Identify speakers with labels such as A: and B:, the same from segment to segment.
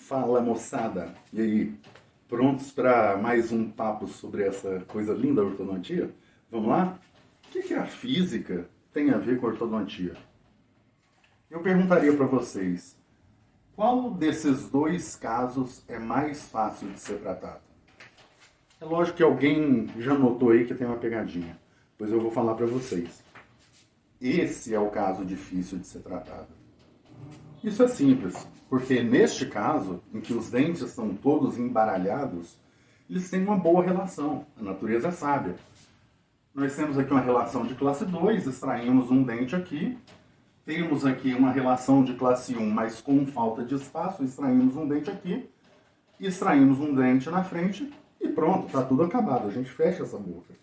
A: Fala, moçada! E aí, prontos para mais um papo sobre essa coisa linda, ortodontia? Vamos lá? O que a física tem a ver com ortodontia? Eu perguntaria para vocês, qual desses dois casos é mais fácil de ser tratado? É lógico que alguém já notou aí que tem uma pegadinha, pois eu vou falar para vocês. Esse é o caso difícil de ser tratado. Isso é simples, porque neste caso, em que os dentes estão todos embaralhados, eles têm uma boa relação, a natureza é sábia. Nós temos aqui uma relação de classe 2, extraímos um dente aqui, temos aqui uma relação de classe 1, mas com falta de espaço, extraímos um dente aqui, extraímos um dente na frente e pronto, está tudo acabado, a gente fecha essa boca.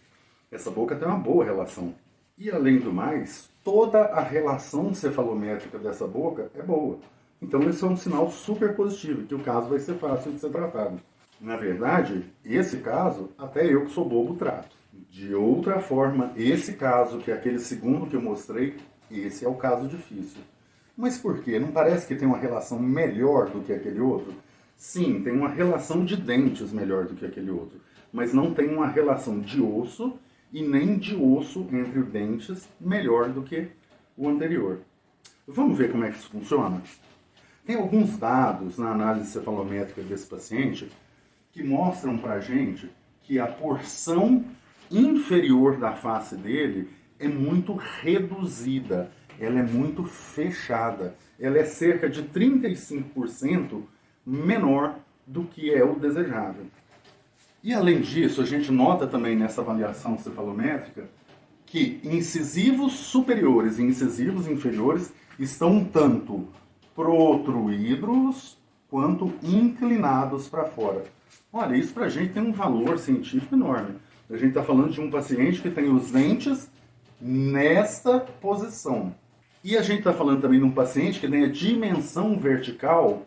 A: Essa boca tem uma boa relação. E além do mais, toda a relação cefalométrica dessa boca é boa. Então isso é um sinal super positivo, que o caso vai ser fácil de ser tratado. Na verdade, esse caso, até eu que sou bobo trato. De outra forma, esse caso, que é aquele segundo que eu mostrei, esse é o caso difícil. Mas por quê? Não parece que tem uma relação melhor do que aquele outro? Sim, tem uma relação de dentes melhor do que aquele outro, mas não tem uma relação de osso e nem de osso entre os dentes melhor do que o anterior. Vamos ver como é que isso funciona? Tem alguns dados na análise cefalométrica desse paciente que mostram para a gente que a porção inferior da face dele é muito reduzida, ela é muito fechada, ela é cerca de 35% menor do que é o desejável. E além disso, a gente nota também nessa avaliação cefalométrica que incisivos superiores e incisivos inferiores estão tanto protruídos quanto inclinados para fora. Olha, isso para a gente tem um valor científico enorme. A gente está falando de um paciente que tem os dentes nesta posição. E a gente está falando também de um paciente que tem a dimensão vertical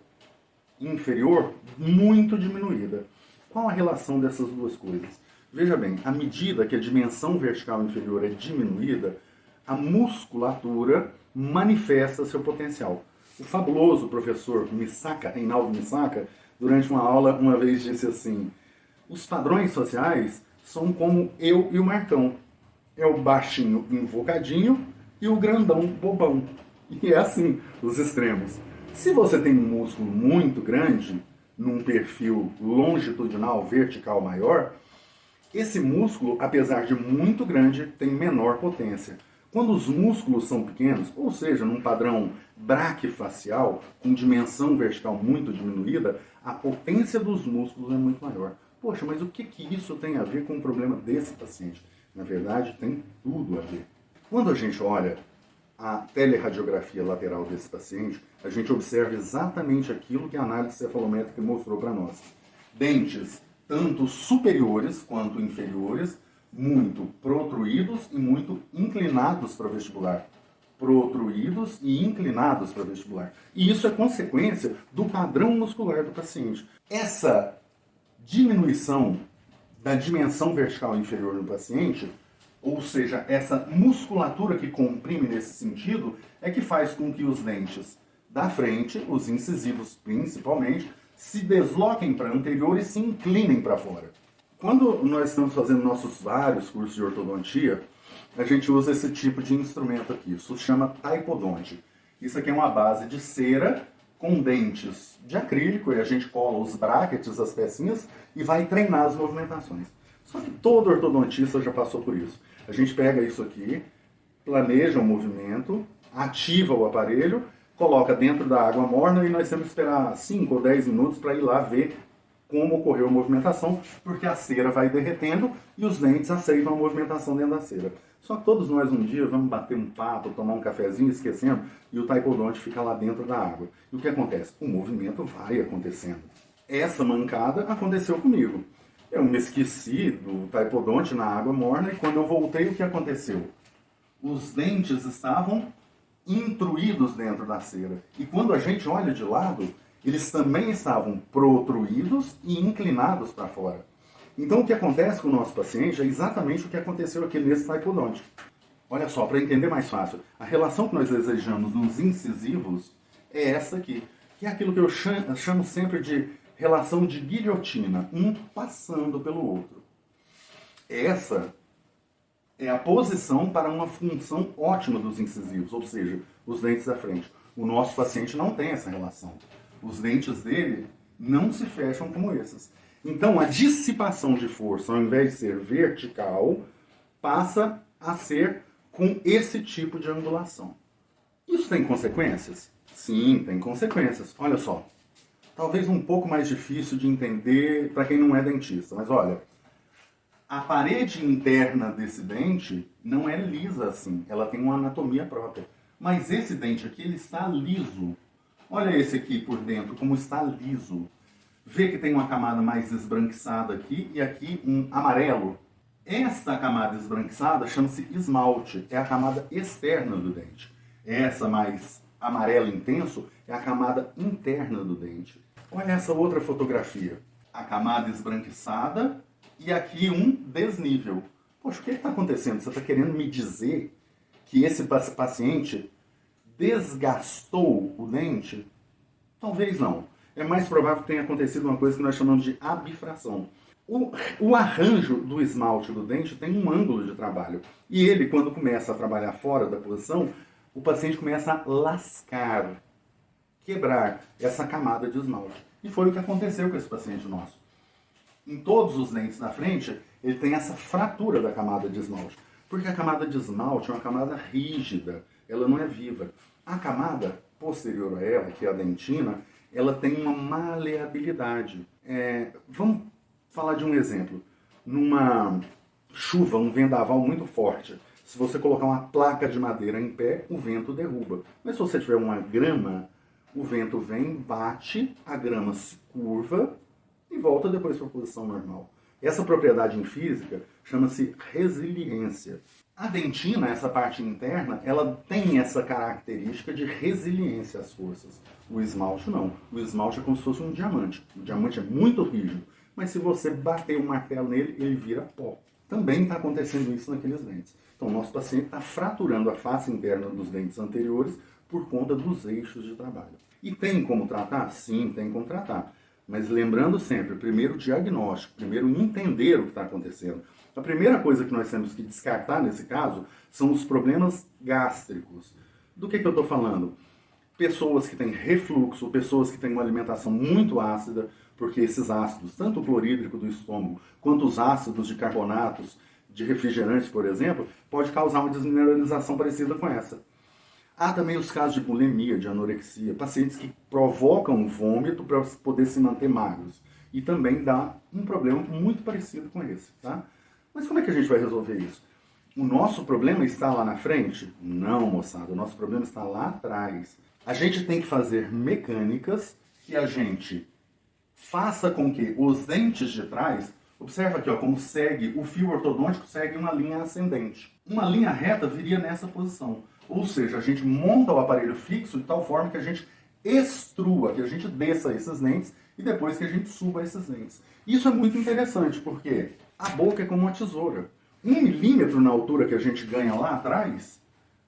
A: inferior muito diminuída. Qual a relação dessas duas coisas? Veja bem, à medida que a dimensão vertical inferior é diminuída, a musculatura manifesta seu potencial. O fabuloso professor Reinaldo Misaka, durante uma aula, uma vez disse assim: os padrões sociais são como eu e o Marcão. É o baixinho invocadinho e o grandão bobão. E é assim, os extremos. Se você tem um músculo muito grande, num perfil longitudinal, vertical maior, esse músculo, apesar de muito grande, tem menor potência. Quando os músculos são pequenos, ou seja, num padrão braquifacial, com dimensão vertical muito diminuída, a potência dos músculos é muito maior. Poxa, mas o que isso tem a ver com o problema desse paciente? Na verdade, tem tudo a ver. Quando a gente olha a teleradiografia lateral desse paciente, a gente observa exatamente aquilo que a análise cefalométrica mostrou para nós. Dentes tanto superiores quanto inferiores, muito protruídos e muito inclinados para o vestibular. Protruídos e inclinados para o vestibular. E isso é consequência do padrão muscular do paciente. Essa diminuição da dimensão vertical inferior no paciente, ou seja, essa musculatura que comprime nesse sentido, é que faz com que os dentes da frente, os incisivos principalmente, se desloquem para anterior e se inclinem para fora. Quando nós estamos fazendo nossos vários cursos de ortodontia, a gente usa esse tipo de instrumento aqui. Isso se chama taipodonte. Isso aqui é uma base de cera com dentes de acrílico e a gente cola os brackets, as pecinhas, e vai treinar as movimentações. Só que todo ortodontista já passou por isso. A gente pega isso aqui, planeja o movimento, ativa o aparelho, coloca dentro da água morna e nós temos que esperar 5 ou 10 minutos para ir lá ver como ocorreu a movimentação, porque a cera vai derretendo e os dentes aceitam a movimentação dentro da cera. Só que todos nós um dia vamos bater um papo, tomar um cafezinho, esquecendo, e o taipodonte fica lá dentro da água. E o que acontece? O movimento vai acontecendo. Essa mancada aconteceu comigo. Eu me esqueci do taipodonte na água morna e quando eu voltei, o que aconteceu? Os dentes estavam intruídos dentro da cera. E quando a gente olha de lado, eles também estavam protruídos e inclinados para fora. Então o que acontece com o nosso paciente é exatamente o que aconteceu aqui nesse taipodonte. Olha só, para entender mais fácil, a relação que nós desejamos nos incisivos é essa aqui. que é aquilo que eu chamo sempre de relação de guilhotina, um passando pelo outro. Essa é a posição para uma função ótima dos incisivos, ou seja, os dentes da frente. O nosso paciente não tem essa relação. Os dentes dele não se fecham como esses. Então, a dissipação de força, ao invés de ser vertical, passa a ser com esse tipo de angulação. Isso tem consequências? Sim, tem consequências. Olha só, talvez um pouco mais difícil de entender para quem não é dentista, mas olha, a parede interna desse dente não é lisa assim, ela tem uma anatomia própria. Mas esse dente aqui, ele está liso. Olha esse aqui por dentro, como está liso. Vê que tem uma camada mais esbranquiçada aqui e aqui um amarelo. Esta camada esbranquiçada chama-se esmalte, é a camada externa do dente. Essa mais amarelo intenso é a camada interna do dente. Olha essa outra fotografia. A camada esbranquiçada e aqui um desnível. Poxa, o que está acontecendo? Você está querendo me dizer que esse paciente desgastou o dente? Talvez não. É mais provável que tenha acontecido uma coisa que nós chamamos de abifração. O arranjo do esmalte do dente tem um ângulo de trabalho. E ele, quando começa a trabalhar fora da posição, o paciente começa a lascar, quebrar essa camada de esmalte. E foi o que aconteceu com esse paciente nosso. Em todos os dentes da frente, ele tem essa fratura da camada de esmalte. Porque a camada de esmalte é uma camada rígida, ela não é viva. A camada posterior a ela, que é a dentina, ela tem uma maleabilidade. Vamos falar de um exemplo. Numa chuva, um vendaval muito forte, se você colocar uma placa de madeira em pé, o vento derruba. Mas se você tiver uma grama, o vento vem, bate, a grama se curva e volta depois para a posição normal. Essa propriedade em física chama-se resiliência. A dentina, essa parte interna, ela tem essa característica de resiliência às forças. O esmalte não. O esmalte é como se fosse um diamante. O diamante é muito rígido, mas se você bater um martelo nele, ele vira pó. Também está acontecendo isso naqueles dentes. Então, o nosso paciente está fraturando a face interna dos dentes anteriores por conta dos eixos de trabalho. E tem como tratar? Sim, tem como tratar. Mas lembrando sempre, primeiro o diagnóstico, primeiro entender o que está acontecendo. A primeira coisa que nós temos que descartar nesse caso são os problemas gástricos. Do que eu estou falando? Pessoas que têm refluxo, pessoas que têm uma alimentação muito ácida, porque esses ácidos, tanto o clorídrico do estômago, quanto os ácidos de carbonatos, de refrigerantes, por exemplo, pode causar uma desmineralização parecida com essa. Há também os casos de bulimia, de anorexia, pacientes que provocam vômito para poder se manter magros. E também dá um problema muito parecido com esse, tá? Mas como é que a gente vai resolver isso? O nosso problema está lá na frente? Não, moçada, o nosso problema está lá atrás. A gente tem que fazer mecânicas que a gente faça com que os dentes de trás, observa aqui ó, como segue, o fio ortodôntico segue uma linha ascendente. Uma linha reta viria nessa posição. Ou seja, a gente monta o aparelho fixo de tal forma que a gente extrua, que a gente desça esses dentes e depois que a gente suba esses dentes. Isso é muito interessante, porque a boca é como uma tesoura. 1 milímetro na altura que a gente ganha lá atrás,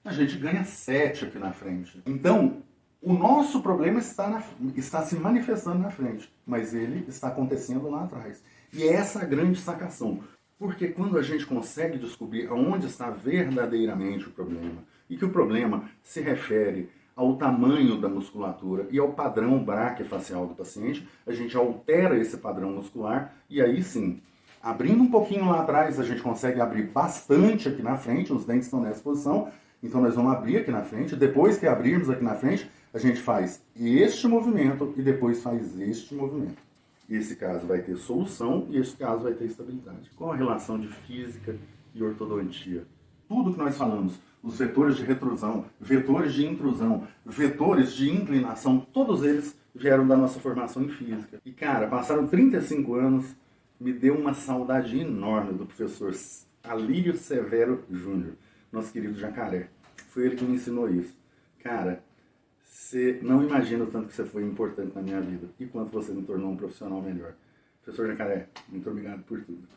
A: a gente ganha 7 aqui na frente. Então, o nosso problema está se manifestando na frente, mas ele está acontecendo lá atrás. E é essa a grande sacação. Porque quando a gente consegue descobrir aonde está verdadeiramente o problema, e que o problema se refere ao tamanho da musculatura e ao padrão braquifacial do paciente, a gente altera esse padrão muscular e aí sim, abrindo um pouquinho lá atrás, a gente consegue abrir bastante aqui na frente, os dentes estão nessa posição, então nós vamos abrir aqui na frente, depois que abrirmos aqui na frente, a gente faz este movimento e depois faz este movimento. Esse caso vai ter solução e esse caso vai ter estabilidade. Qual a relação de física e ortodontia? Tudo que nós falamos, os vetores de retrusão, vetores de intrusão, vetores de inclinação, todos eles vieram da nossa formação em física. E cara, passaram 35 anos, me deu uma saudade enorme do professor Alírio Severo Júnior, nosso querido jacaré. Foi ele que me ensinou isso. Cara, você não imagina o tanto que você foi importante na minha vida e quanto você me tornou um profissional melhor. Professor Jacaré, muito obrigado por tudo.